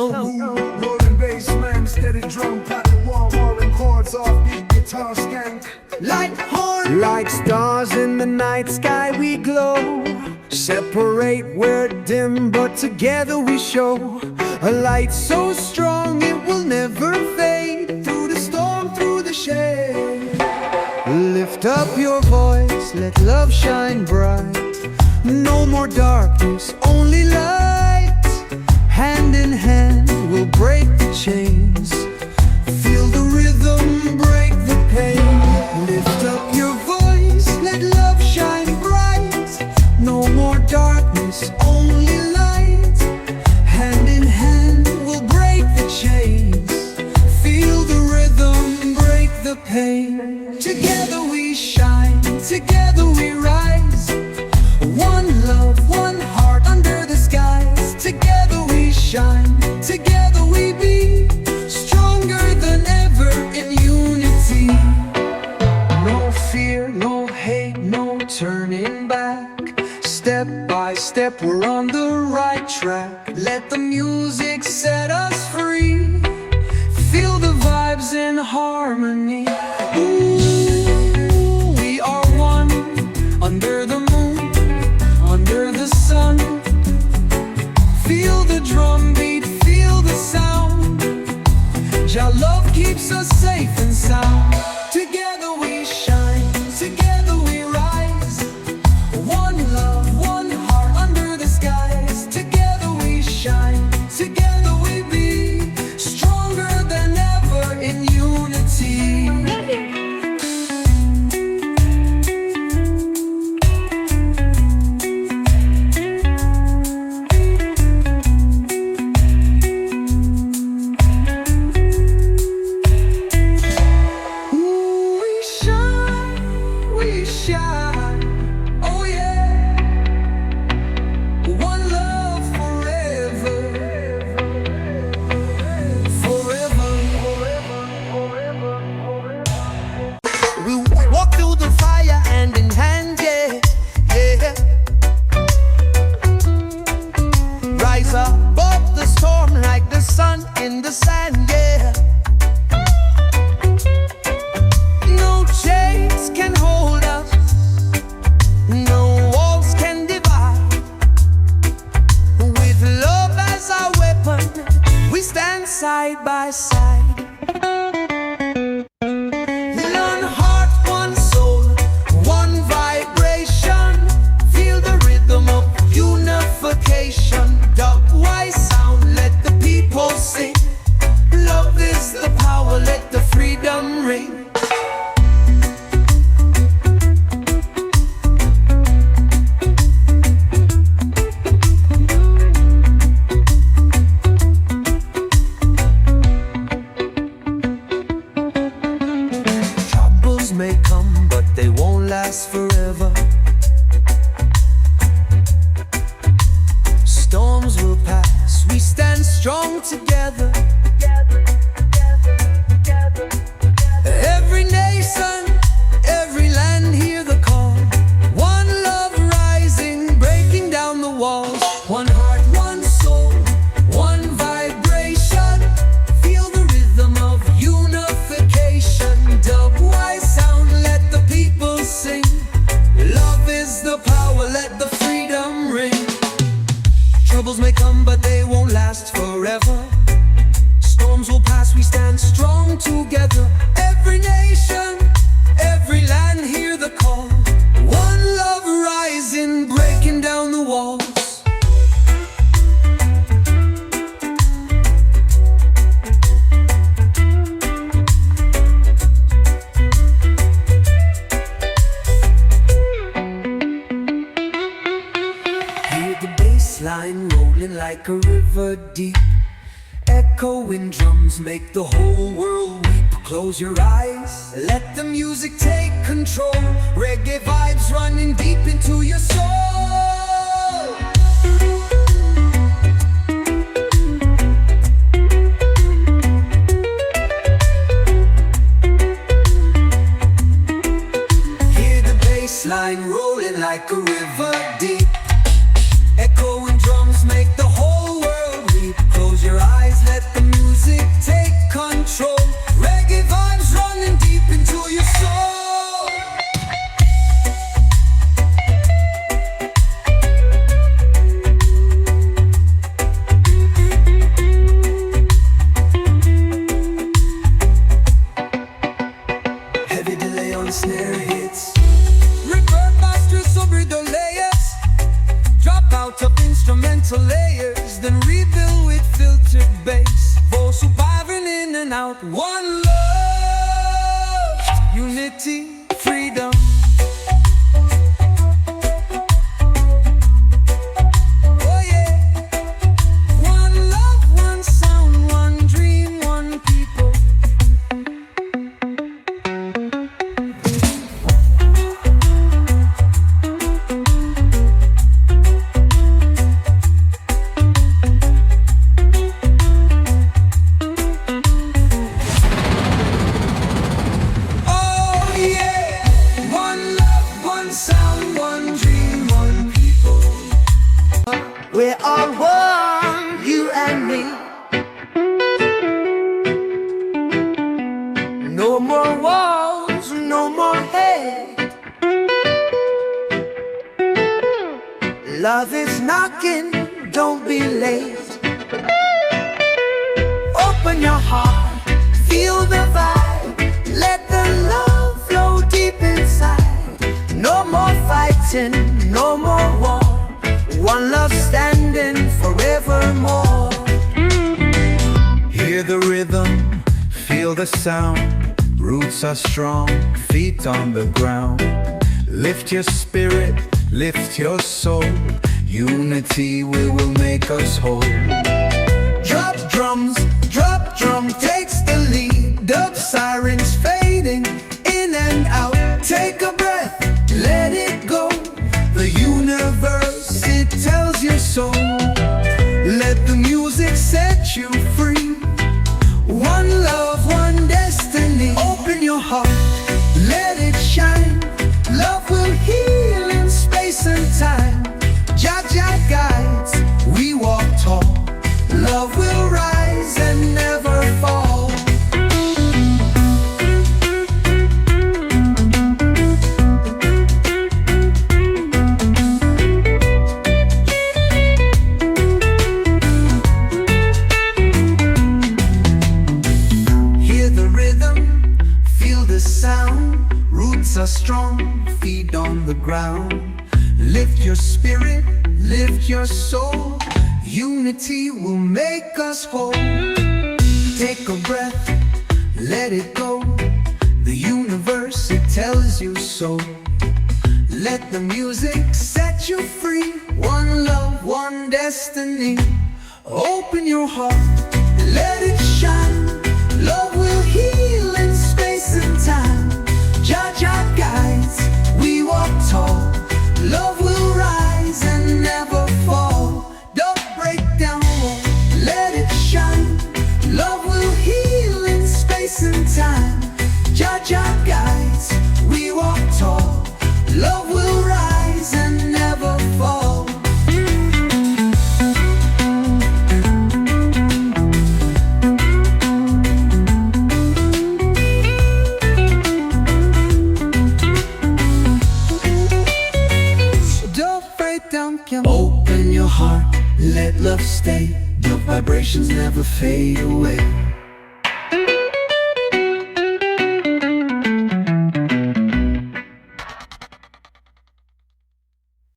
Rolling bass man, steady drum, pattern warm, rolling chords off beat, guitar skank. Light horn, like stars in the night sky we glow. Separate, we're dim, but together we show. A light so strong it will never fade. Through the storm, through the shade. Lift up your voice, let love shine bright. No more darkness, only light. Hand in hand, we'll break the chains. Feel the rhythm, break the pain. Lift up your voice, let love shine bright. No more darkness, only light. Hand in hand, we'll break the chains. Feel the rhythm, break the pain. Together we shine, together we rise. One love, one heart under the skies. Together we shine, together we be stronger than ever in unity. No fear, no hate, no turning back. Step by step we're on the right track. Let the music set us free. Feel the vibes in harmony. Ooh, we are one. Under the moon, under the sun. Feel the drum beat, feel the sound. Your love keeps us safe and sound. Together we shine, together we rise. One love, one heart under the skies. Together we shine, together we be stronger than ever in unity. Oh yeah, one love forever, forever, forever, forever. We walk through the fire hand in hand, yeah, yeah. Rise above the storm like the sun in the sand, yeah. No chains can hold us. No walls can divide. With love as our weapon, we stand side by side. One heart, one soul, one vibration. Feel the rhythm of unification. Dubwise sound, let the people sing. Love is the power, let the freedom ring. May come, but they won't last forever. Storms will pass, we stand strong together. Every nation, every land, hear the call. One love rising, breaking down the walls. One heart, one soul, one vibration. Feel the rhythm of unification. Dubwise sound, let the people sing. Love is the power, let the freedom ring. Troubles may come, but they won't last forever. Storms will pass, we stand strong together. Every nation, every land, hear the call. One love rising, breaking down the walls. Hear the bass line rolling like a river deep. Echoing drums make the whole world weep. Close your eyes, let the music take control. Reggae vibes running deep into your soul. Hear the bass line rolling like a river deep. Echoing drums make the whole world weep. Close your eyes, singing out one love, unity, freedom. Oh yeah. One love, one sound, one dream, one people. We're all one, you and me. No more walls, no more hate. Love is knocking, don't be late. Open your heart, feel the vibe. Let the love flow deep inside. No more fighting, no more war. One love standing forevermore. Hear the rhythm, feel the sound. Roots are strong, feet on the ground. Lift your spirit, lift your soul. Unity will make us whole. Drop drum takes the lead. Dub sirens fading in and out. Take a breath, let it go. The universe, it tells your soul. Let the music set you free. One love, one destiny. Open your heart, let it shine. Love will heal in space and time. Jah Jah guides, we walk tall. Love will rise and never fall. Are strong, feet on the ground. Lift your spirit, lift your soul. Unity will make us whole. Take a breath, let it go. The universe, it tells you so. Let the music set you free. One love, one destiny. Open your heart, let it shine. Love will heal in space and time. Jah Jah guides, we walk tall. Love will rise and never fall. Don't break down walls, let it shine. Love will heal in space and time. Jah Jah guides, we walk tall. Love will rise and never fall. Open your heart, let love stay. Your vibrations never fade away.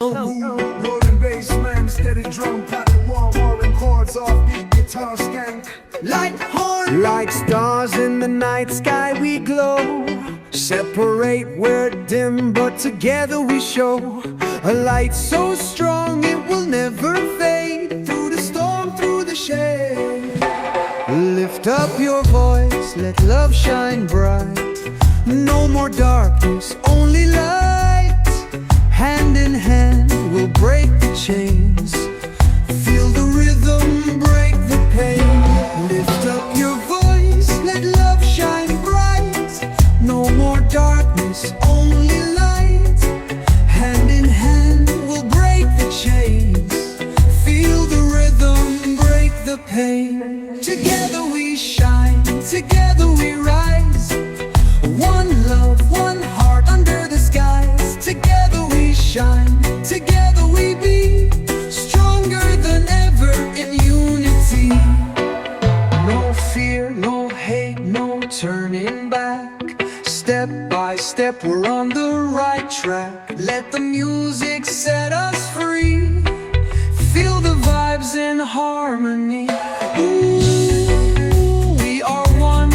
Rolling bassline, steady drum, pattern warm, rolling chords off beat, guitar skank. Light horn, like stars in the night sky we glow. Separate, we're dim, but together we show. A light so strong it will never fade. Through the storm, through the shade. Lift up your voice, let love shine bright. No more darkness, only light. Hand in hand, we'll break the chains. Feel the rhythm, break the pain. Lift up your voice, let love shine bright. No more darkness, only light. Hand in hand, we'll break the chains. Feel the rhythm, break the pain. Together we shine, together we rise. One love, one heart under the skies. Together we shine, together we be stronger than ever in unity. No fear, no hate, no turning back. Step by step, we're on the right track. Let the music set us free. Feel the vibes in harmony. Ooh, we are one,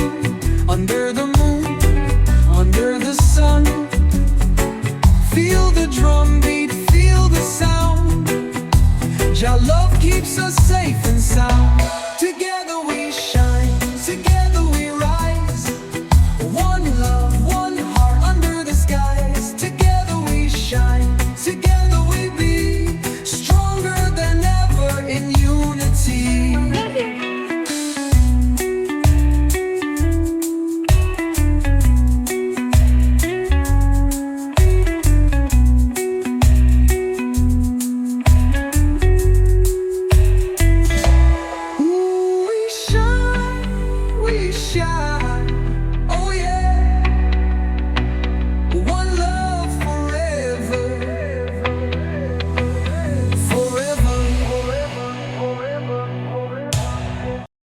Your love keeps us safe and sound. Together we shine, together we rise. One love, one heart under the skies. Together we shine, together we be stronger than ever in unity. We shine,